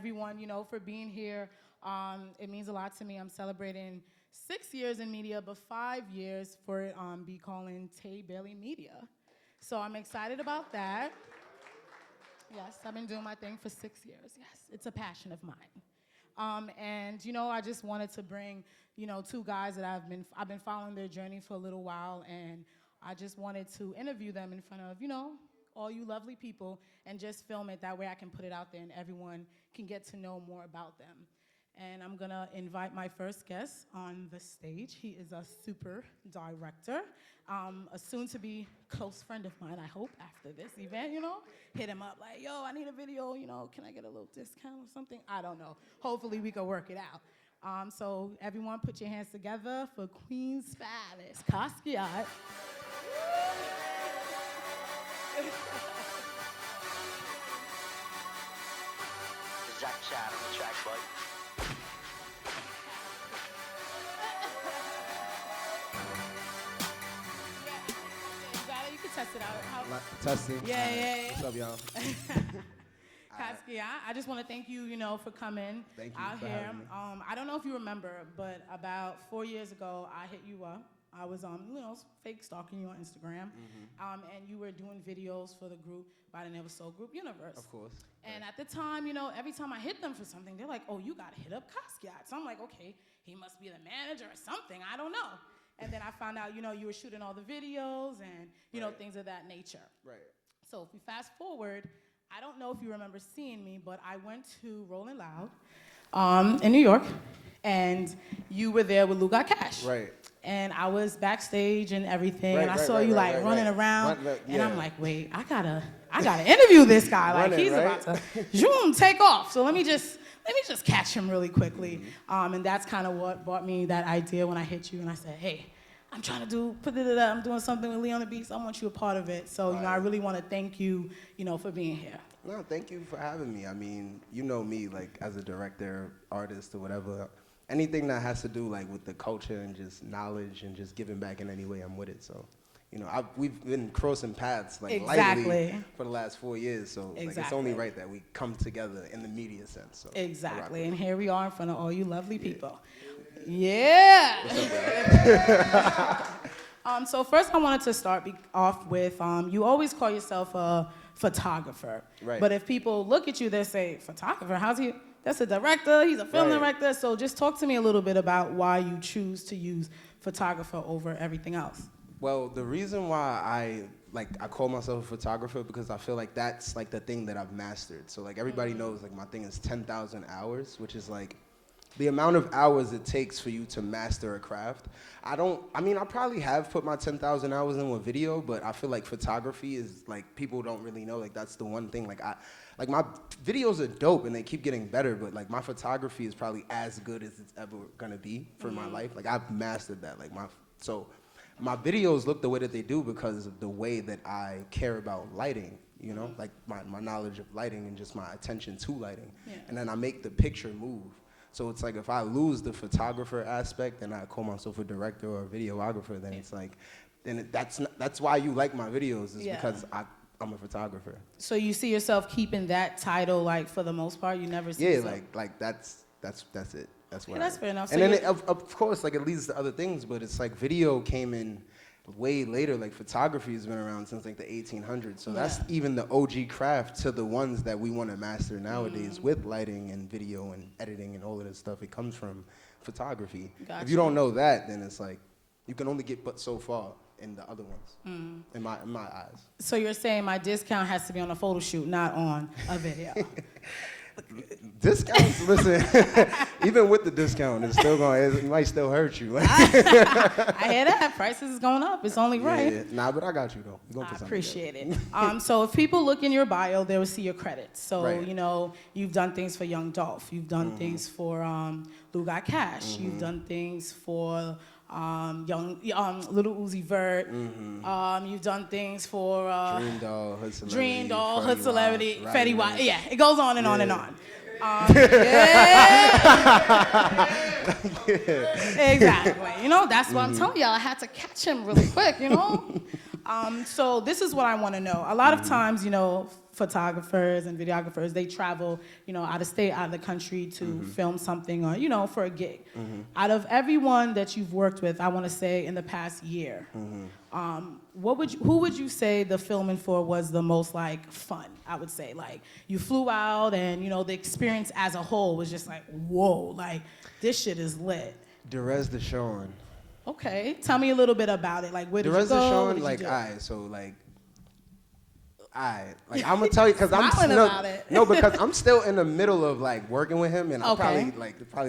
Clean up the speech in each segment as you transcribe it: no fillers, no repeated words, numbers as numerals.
everyone, for being here. It means a lot to me. I'm celebrating 6 years in media, but 5 years for it be calling TayeBailey Media. So I'm excited about that. Yes, I've been doing my thing for 6 years. Yes, it's a passion of mine. And I just wanted to bring, two guys that I've been following their journey for a little while, and I just wanted to interview them in front of, all you lovely people, and just film it. That way I can put it out there and everyone can get to know more about them. And I'm gonna invite my first guest on the stage. He is a super director, a soon-to-be close friend of mine, I hope, after this event, Hit him up like, yo, I need a video, can I get a little discount or something? I don't know. Hopefully we can work it out. So everyone put your hands together for Queen's finest, Qasquiat. Jack Chat on the track, buddy. You can test it out. Testing. Yeah. What's up, y'all? Qasquiat, I just want to thank you, for coming out for here. having me. I don't know if you remember, but about 4 years ago, I hit you up. I was, fake stalking you on Instagram, and you were doing videos for the group by the Never Soul Group Universe. Of course. And at the time, every time I hit them for something, they're like, oh, you got to hit up Qasquiat. So I'm like, okay, he must be the manager or something. I don't know. And then I found out, you were shooting all the videos and, things of that nature. Right. So if we fast forward, I don't know if you remember seeing me, but I went to Rolling Loud in New York, and you were there with LouGotCash. Right. And I was backstage and everything, and I saw you running around, and I'm like, wait, I gotta interview this guy. Like he's about to take off. So let me just catch him really quickly. And that's kind of what brought me that idea when I hit you and I said, hey, I'm trying to I'm doing something with Leon the Beast. I want you a part of it. So I really want to thank you, for being here. No, thank you for having me. I mean, you know me, like as a director, artist, or whatever. Anything that has to do like with the culture and just knowledge and just giving back in any way, I'm with it. So, we've been crossing paths like lightly for the last 4 years. So like, it's only right that we come together in the media sense. So exactly, and here we are in front of all you lovely people. Yeah. What's up, So first, I wanted to start off with you always call yourself a photographer, right? But if people look at you, they say, "Photographer? How's he?" That's a director, he's a film director. So just talk to me a little bit about why you choose to use photographer over everything else. Well, the reason why I call myself a photographer because I feel like that's like the thing that I've mastered. So like everybody knows like my thing is 10,000 hours, which is like the amount of hours it takes for you to master a craft. I probably have put my 10,000 hours in with video, but I feel like photography is like, people don't really know, like that's the one thing, like my videos are dope and they keep getting better, but like my photography is probably as good as it's ever gonna be for my life. Like I've mastered that, so my videos look the way that they do because of the way that I care about lighting, like my knowledge of lighting and just my attention to lighting. Yeah. And then I make the picture move. So it's like if I lose the photographer aspect and I call myself a director or a videographer, then it's like, that's why you like my videos is because I'm a photographer. So you see yourself keeping that title, like for the most part, you never see yourself? like that's it. That's what. That's fair enough. And then of course, like it leads to other things, but it's like video came in way later. Like photography has been around since like the 1800s. So that's even the OG craft to the ones that we want to master nowadays with lighting and video and editing and all of this stuff. It comes from photography. Gotcha. If you don't know that, then it's like you can only get but so far in the other ones, in my eyes. So you're saying my discount has to be on a photo shoot, not on a video? Discounts, listen, even with the discount, it might still hurt you. I hear that. Prices is going up. It's only right. Yeah. Nah, but I got you, though. I appreciate it. So if people look in your bio, they will see your credits. So, you've done things for young Dolph. You've done things for LouGotCash. You've done things for Little Uzi Vert. You've done things for Dreamdoll, Hood Celebrity, Fetty Wap. Yeah, it goes on and on and on. Exactly. That's what I'm telling y'all. I had to catch him really quick. So this is what I want to know. A lot of times, photographers and videographers, they travel, out of state, out of the country to film something or, for a gig. Out of everyone that you've worked with, I want to say in the past year, who would you say the filming for was the most like fun? I would say like you flew out and the experience as a whole was just like, whoa, like this shit is lit. Derez Deshawn. Okay, tell me a little bit about it. Like where did you Derez go? Deshawn, like I'm gonna tell you because because I'm still in the middle of like working with him, and I'm probably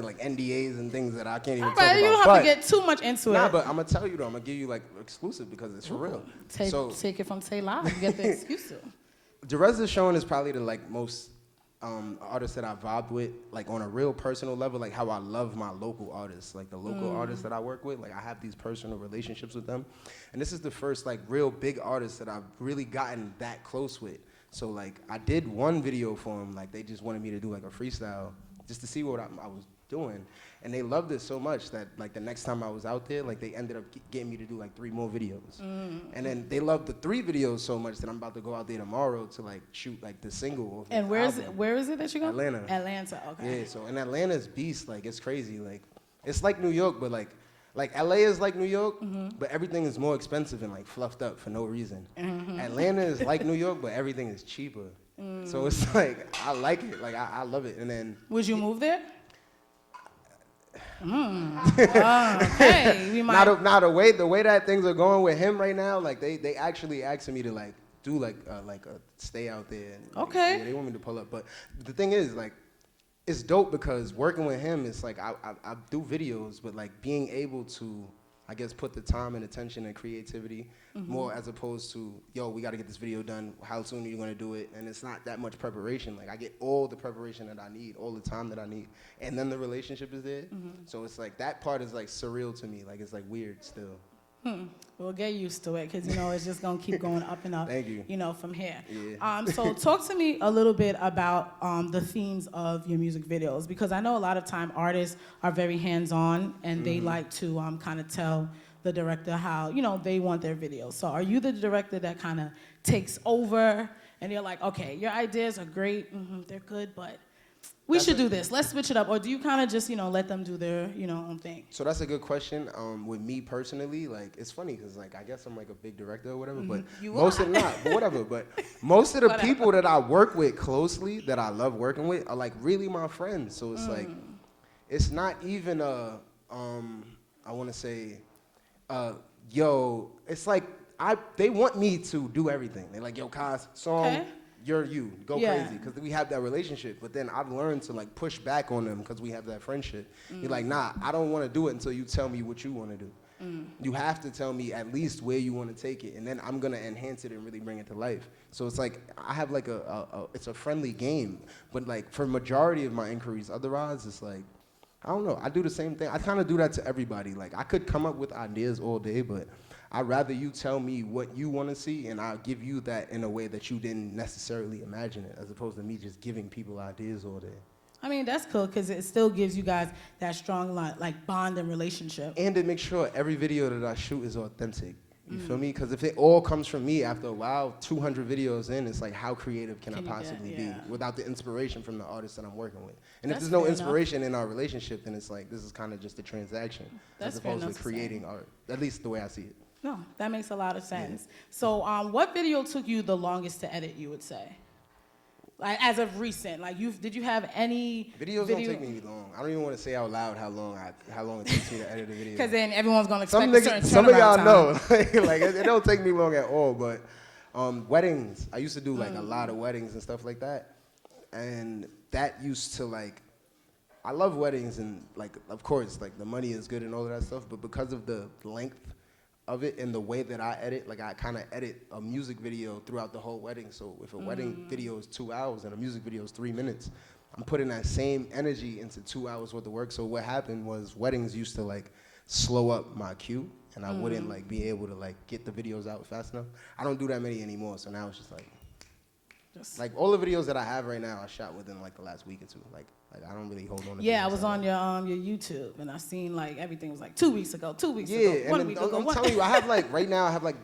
like NDAs and things that I can't even talk about. You don't have to get too much into it. Nah, but I'm gonna tell you though, I'm gonna give you like exclusive because it's for real. Take it from Taye live. You get the exclusive. Derez Deshawn is probably the like most artists that I vibed with, like on a real personal level, like how I love my local artists, like the local artists that I work with, like I have these personal relationships with them. And this is the first like real big artist that I've really gotten that close with. So like I did one video for him, like they just wanted me to do like a freestyle just to see what I was doing. And they loved it so much that like the next time I was out there, like they ended up getting me to do like 3 more videos. And then they loved the 3 videos so much that I'm about to go out there tomorrow to like shoot like the single. And where is it that you go? Atlanta. Atlanta, okay. Yeah, so in Atlanta's beast, like it's crazy. Like it's like New York, but like LA is like New York, but everything is more expensive and like fluffed up for no reason. Atlanta is like New York, but everything is cheaper. So it's like I like it, like I love it. And then would you move there? Okay. We might. Now the way that things are going with him right now, like they actually asking me to like do like a stay out there. And, okay. They want me to pull up, but the thing is like it's dope because working with him, it's like I do videos, but like being able to, I guess, put the time and attention and creativity more as opposed to, yo, we got to get this video done. How soon are you going to do it? And it's not that much preparation. Like I get all the preparation that I need, all the time that I need. And then the relationship is there. So it's like that part is like surreal to me. Like it's like weird still. We'll get used to it because, it's just going to keep going up and up. Thank you. From here. Yeah. So talk to me a little bit about the themes of your music videos, because I know a lot of time artists are very hands-on and they like to kind of tell the director how, they want their videos. So are you the director that kind of takes over and you're like, okay, your ideas are great, they're good, but we should do this. Let's switch it up. Or do you kind of just, let them do their, own thing? So that's a good question. With me personally, like, it's funny because, like, I guess I'm, like, a big director or whatever, but most of not, but whatever. But most of the people that I work with closely, that I love working with, are, like, really my friends. So it's, like, it's not even I want to say, yo, it's like, they want me to do everything. They're like, yo, Kaz, song, you're you, go crazy, because we have that relationship. But then I've learned to like push back on them because we have that friendship. You're like, nah, I don't want to do it until you tell me what you want to do. You have to tell me at least where you want to take it, and then I'm gonna enhance it and really bring it to life. So it's like I have like it's a friendly game, but like for majority of my inquiries, otherwise it's like, I don't know. I do the same thing. I kind of do that to everybody. Like I could come up with ideas all day, but I'd rather you tell me what you want to see, and I'll give you that in a way that you didn't necessarily imagine it, as opposed to me just giving people ideas all day. I mean, that's cool because it still gives you guys that strong like bond and relationship. And it makes sure every video that I shoot is authentic. You feel me? Because if it all comes from me after a while, 200 videos in, it's like how creative can I possibly be without the inspiration from the artist that I'm working with? And if there's no inspiration in our relationship, then it's like this is kind of just a transaction as opposed to creating art. At least the way I see it. No, that makes a lot of sense. So what video took you the longest to edit, you would say? Like as of recent, like did you have any videos? Don't take me long. I don't even want to say out loud how long it takes me to edit a video. Because then everyone's gonna expect a certain some of y'all know, like it don't take me long at all. But weddings, I used to do like a lot of weddings and stuff like that, and that used to like. I love weddings and like of course like the money is good and all of that stuff, but because of the length of it and the way that I edit, like I kind of edit a music video throughout the whole wedding. So if a wedding video is 2 hours and a music video is 3 minutes, I'm putting that same energy into 2 hours worth of work. So what happened was weddings used to like slow up my queue, and I wouldn't like be able to like get the videos out fast enough. I don't do that many anymore, so now it's just like all the videos that I have right now I shot within like the last week or two. Like I don't really hold on to. Yeah, I was on your YouTube and I seen like everything was like 2 weeks ago, 2 weeks ago, yeah, 1 week ago. I'm telling you, I have like right now I have like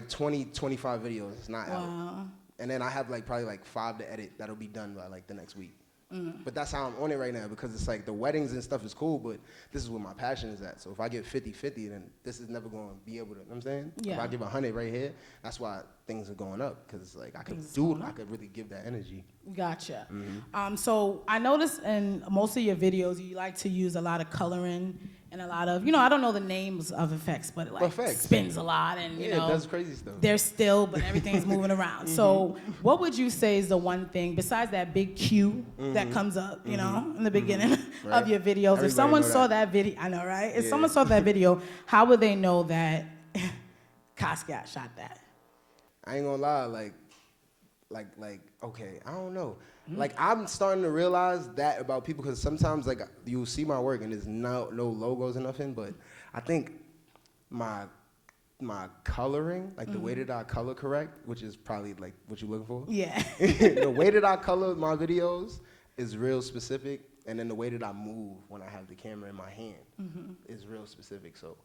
20, 25 videos. It's not out. and then I have like probably like 5 to edit that'll be done by like the next week. But that's how I'm on it right now because it's like the weddings and stuff is cool, but this is where my passion is at. So if I get 50-50, then this is never going to be able to, you know what I'm saying? Yeah. If I give 100 right here, that's why things are going up because like I could really give that energy. Gotcha. So I noticed in most of your videos, you like to use a lot of coloring and a lot of, I don't know the names of effects, but it like spins a lot and, it does crazy stuff. They're still, but everything's moving around. So what would you say is the one thing, besides that big cue that comes up, in the beginning of your videos? Everybody if someone saw that video, I know, right? If someone saw that video, how would they know that Qasquiat shot that? I ain't gonna lie, okay, I don't know. Like, I'm starting to realize that about people because sometimes, like, you'll see my work and there's no logos or nothing, but I think my coloring, like the way that I color correct, which is probably, like, what you're looking for. Yeah. The way that I color my videos is real specific, and then the way that I move when I have the camera in my hand is real specific, so.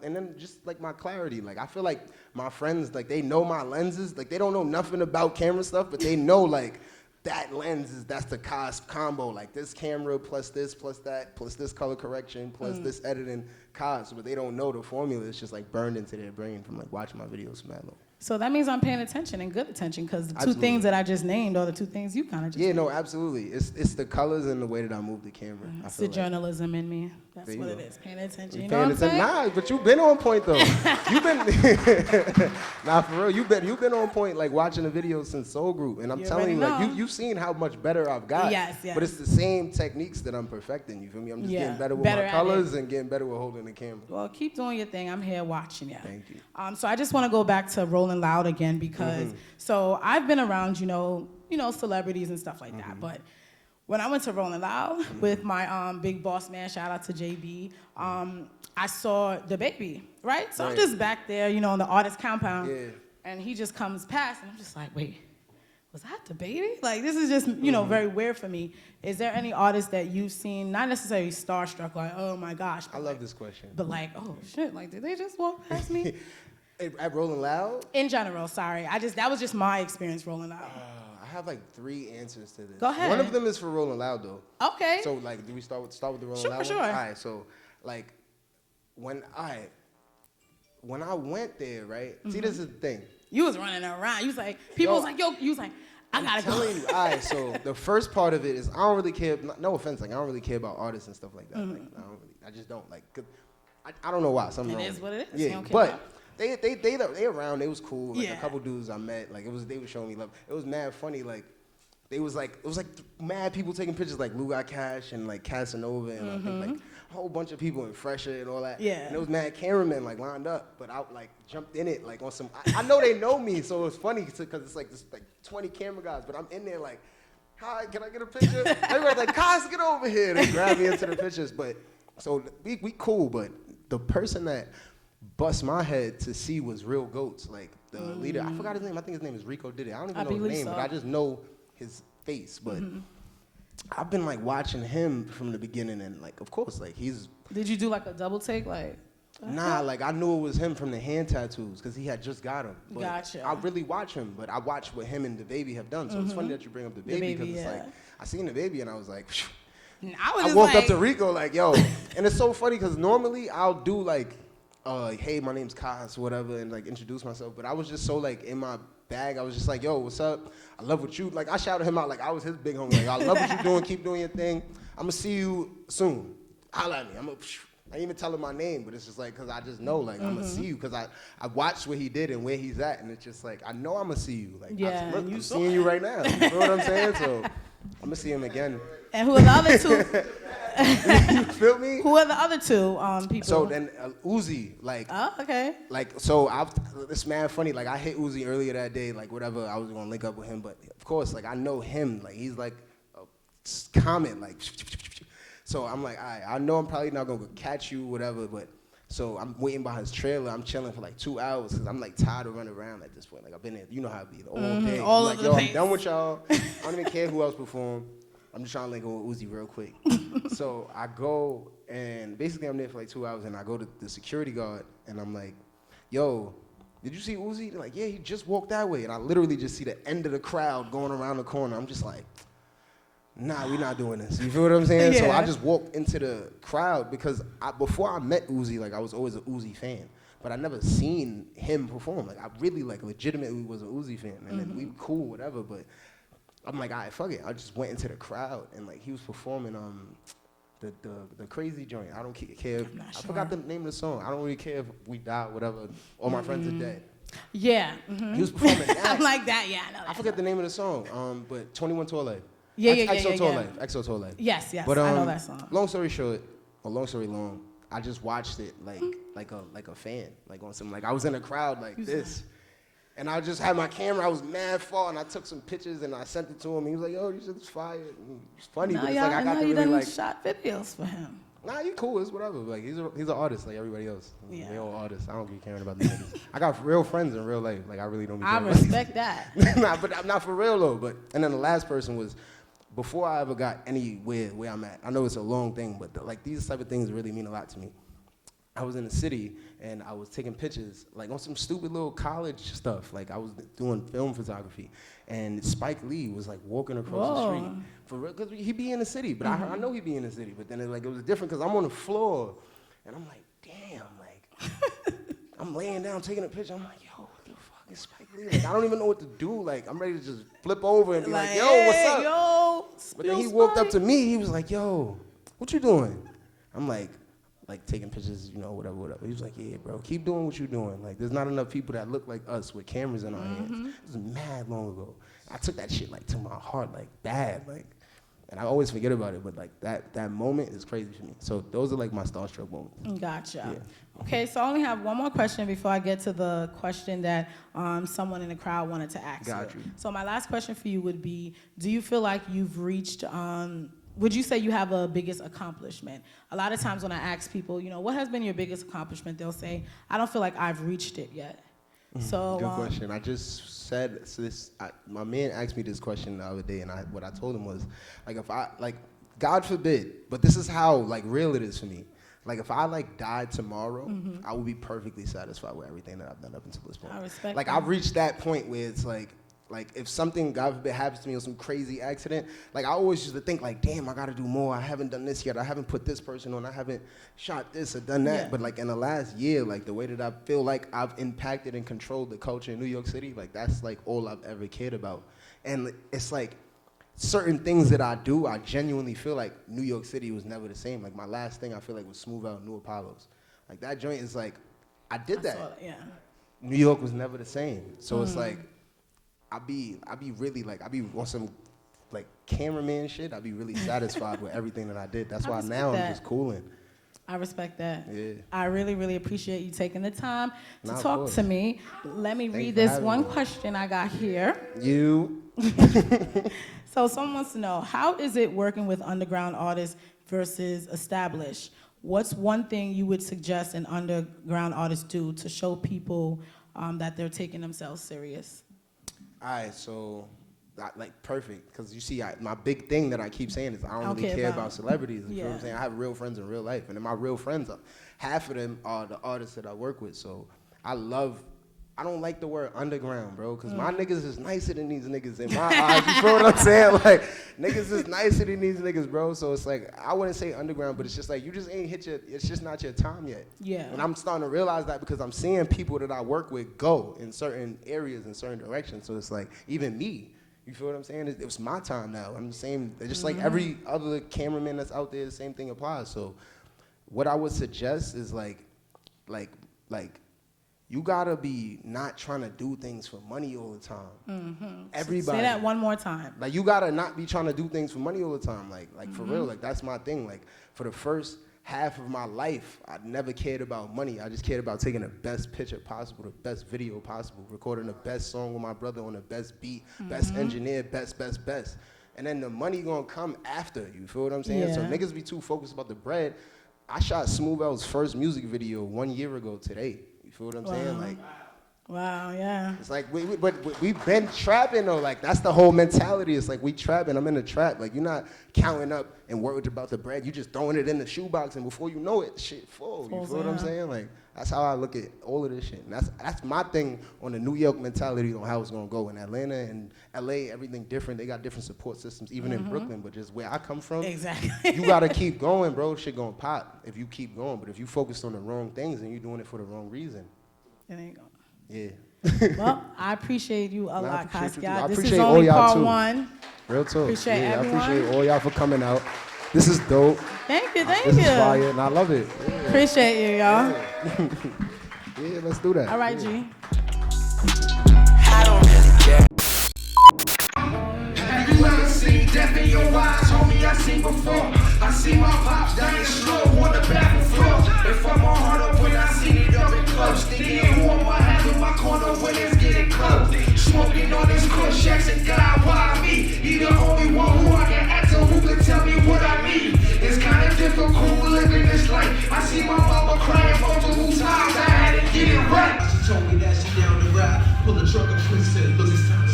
And then just like my clarity, like I feel like my friends, like they know my lenses, like they don't know nothing about camera stuff, but they know like that lens that's the combo, like this camera plus this color correction plus this editing cost, but they don't know the formula. It's just like burned into their brain from like watching my videos from that long. So that means I'm paying attention and good attention because the two things that I just named are the two things you kind of just named. No, absolutely. It's the colors and the way that I move the camera. It's the journalism in me. That's what it is. Paying attention. You know what I'm saying? Nah, but you've been on point though. You've been nah, for real. You've been on point like watching the videos since Soul Group, and I'm telling you, like you've seen how much better I've got. Yes. But it's the same techniques that I'm perfecting. You feel me? I'm just getting better with my colors and getting better with holding the camera. Well, keep doing your thing. I'm here watching you. Thank you. So I just want to go back to Rolling Loud again because so I've been around, celebrities and stuff like that, but. When I went to Rolling Loud with my big boss man, shout out to JB, I saw DaBaby, right? So I'm just back there, in the artist compound, and he just comes past, and I'm just like, wait, was that DaBaby? Like, this is just, very weird for me. Is there any artist that you've seen, not necessarily starstruck, like, oh my gosh. I love this question. But like, oh shit, like, did they just walk past me? At Rolling Loud? In general, sorry. That was just my experience Rolling Loud. I have like 3 answers to this. Go ahead. One of them is for Rolling Loud though. Okay. So like, do we start with the Rolling Loud? Sure. All right. So like, when I went there, right? See, this is the thing. You was running around. You was like, people was like, yo. You was like, I gotta go. You. All right. So the first part of it is I don't really care. No offense, like I don't really care about artists and stuff like that. Like I just don't like. 'Cause I don't know why. Something wrong. It is what it is. Yeah, but. They around. They was cool. Like a couple dudes I met. Like they was showing me love. It was mad funny. Like it was like mad people taking pictures like LouGotCash and like Casanova and I think like a whole bunch of people in Fresher and all that. Yeah. And it was mad cameramen like lined up, but I like jumped in it like on some. I know they know me, so it's funny because it's like this like 20 camera guys, but I'm in there like, hi, can I get a picture? Everybody's like, Cos, get over here. They grab me into the pictures, but so we cool, but the person that bust my head to see was Real Goats, like the leader. I forgot his name. I think his name is Rico Did It. I don't even know his name, but I just know his face. But I've been like watching him from the beginning, and like, of course, like he's. Did you do like a double take, like? Nah, like I knew it was him from the hand tattoos because he had just got them. But gotcha. I really watch him, but I watch what him and DaBaby have done. So it's funny that you bring up DaBaby because it's like I seen DaBaby and I was like. I woke up to Rico like, yo, and it's so funny because normally I'll do like. Hey, my name's Cos, whatever, and like introduce myself. But I was just so like in my bag. I was just like, yo, what's up? I love what you like. I shouted him out like I was his big homie. Like, I love what you're doing. Keep doing your thing. I'm gonna see you soon. Holla at me. I ain't even tell him my name, but it's just like because I just know like I'm gonna see you because I watched what he did and where he's at, and it's just like I know I'm gonna see you. Like I'm seeing you right now. You know what I'm saying? So I'm gonna see him again. And who are the other two? You feel me? Who are the other two people? So then Uzi, like. Oh, okay. Like, so it's mad funny. Like, I hit Uzi earlier that day, like, whatever. I was gonna link up with him, but of course, like, I know him. Like, he's like a comment, like. So I'm like, all right, I know I'm probably not gonna catch you, whatever, but. So I'm waiting by his trailer. I'm chilling for like 2 hours because I'm like tired of running around at this point. Like, I've been there, you know how it be, all day. All I'm like, yo, I'm done with y'all. I don't even care who else perform. I'm just trying to link up with Uzi real quick. So I go, and basically I'm there for like 2 hours, and I go to the security guard, and I'm like, yo, did you see Uzi? They're like, yeah, he just walked that way. And I literally just see the end of the crowd going around the corner. I'm just like, nah, we not doing this. You feel what I'm saying? Yeah. So I just walked into the crowd because before I met Uzi, like I was always an Uzi fan. But I never seen him perform. Like I really like legitimately was an Uzi fan. And then we were cool, whatever. But I'm like, all right, fuck it. I just went into the crowd and like he was performing the crazy joint. I don't care. I forgot the name of the song. I don't really care if we die, whatever. All my friends are dead. Yeah. He was performing that. I'm like that. Yeah, I know that. I forget the name of the song. But 21 Toilet. Yeah. Exo Toilet. Yes. But, I know that song. Long story short, or long story long, I just watched it like a fan, like on some, like I was in a crowd like this. And I just had my camera, I was mad far, and I took some pictures and I sent it to him. He was like, yo, this shit's fire. And it's funny, but it's like I got to really like. Shot videos for him. Nah, he cool, it's whatever. Like he's an artist like everybody else. Yeah. They all artists. I don't be caring about the niggas. I got real friends in real life. Like I really don't be caring I respect that. Nah, but I'm not for real though. But and then the last person was before I ever got anywhere where I'm at. I know it's a long thing, but like these type of things really mean a lot to me. I was in the city and I was taking pictures, like on some stupid little college stuff. Like I was doing film photography, and Spike Lee was like walking across the street for real, cause he be in the city. But I know he be in the city. But then it was different, cause I'm on the floor, and I'm like, damn, like I'm laying down taking a picture. I'm like, yo, what the fuck is Spike Lee? Like I don't even know what to do. Like I'm ready to just flip over and be like, yo, hey, what's up? Yo, but then he walked up to me. He was like, yo, what you doing? I'm like taking pictures, you know, whatever. He was like, yeah, bro, keep doing what you're doing. Like, there's not enough people that look like us with cameras in our hands. This was mad long ago. I took that shit, like, to my heart, like, bad, like, and I always forget about it, but, like, that moment is crazy for me. So those are, like, my starstruck moments. Gotcha. Yeah. Okay, so I only have one more question before I get to the question that someone in the crowd wanted to ask you. So my last question for you would be, do you feel like you've reached would you say you have a biggest accomplishment? A lot of times when I ask people, you know, what has been your biggest accomplishment? They'll say, I don't feel like I've reached it yet. So good question. I just said my man asked me this question the other day, and what I told him was, like, if I like, God forbid, but this is how like real it is for me. Like if I like died tomorrow, I would be perfectly satisfied with everything that I've done up until this point. I respect like that. I've reached that point where it's like if something, God forbid, happens to me or some crazy accident, like I always used to think like, damn, I gotta do more. I haven't done this yet. I haven't put this person on. I haven't shot this or done that. Yeah. But like in the last year, like the way that I feel like I've impacted and controlled the culture in New York City, like that's like all I've ever cared about. And it's like certain things that I do, I genuinely feel like New York City was never the same. Like my last thing I feel like was Smooth Out New Apollos. Like that joint is like, I did that. Yeah. New York was never the same. So it's like, I be really like, I be on some like cameraman shit. I be really satisfied with everything that I did. That's why now I'm just cooling. I respect that. Yeah. I really, really appreciate you taking the time to Nah, talk to me. Let me read for this having one me. question I got here. You. So someone wants to know, how is it working with underground artists versus established? What's one thing you would suggest an underground artist do to show people that they're taking themselves serious? All right, so like perfect, because you see, my big thing that I keep saying is I don't really care about celebrities. You know what I'm saying? I have real friends in real life, and then my real friends, half of them are the artists that I work with. So I don't like the word underground, bro, because my niggas is nicer than these niggas in my eyes. You feel what I'm saying? Like, niggas is nicer than these niggas, bro. So it's like, I wouldn't say underground, but it's just like, you just ain't it's just not your time yet. Yeah. And I'm starting to realize that because I'm seeing people that I work with go in certain areas, in certain directions. So it's like, even me, you feel what I'm saying? It was my time now. I'm the same, just like every other cameraman that's out there, the same thing applies. So what I would suggest is like, you gotta be not trying to do things for money all the time. Everybody. Say that one more time. Like you gotta not be trying to do things for money all the time. Like for real, like that's my thing. Like for the first half of my life, I never cared about money. I just cared about taking the best picture possible, the best video possible, recording the best song with my brother on the best beat, best engineer, best. And then the money gonna come after, you feel what I'm saying? Yeah. So niggas be too focused about the bread. I shot Smooth Out's first music video 1 year ago today. You feel what I'm saying? Like, Wow, yeah. It's like, but we've been trapping though. Like, that's the whole mentality. It's like, we trapping. I'm in a trap. Like, you're not counting up and worried about the bread. You just throwing it in the shoebox, and before you know it, shit full. You feel what I'm saying? Like, that's how I look at all of this shit. And that's my thing on the New York mentality on how it's gonna go. In Atlanta and LA, everything different. They got different support systems, even in Brooklyn, but just where I come from. Exactly. You gotta keep going, bro. Shit gonna pop if you keep going. But if you focus on the wrong things and you're doing it for the wrong reason. It ain't going. Yeah. Well, I appreciate you a lot, Qasquiat. Qasquiat. This appreciate is all only y'all part too. 1. Real talk. Appreciate everyone. I appreciate all y'all for coming out. This is dope. Thank you, This is fire, and I love it. Yeah. Appreciate you, y'all. Yeah, let's do that. All right, G. I don't really care. Have you ever seen death in your eyes, homie? I seen before. I see my pops dying slow on the bathroom floor. If I'm on hard up when I seen it up and close, thinking who am I having my corner when it's getting close? Smoking on this kush, asking God why me? He the only one who I can ask to, who can tell me what I need. It's kind of difficult living this life. I see my mama crying multiple times. I had to get it right. She told me that she down the ride, pull the truck up, twist said, look, it's time.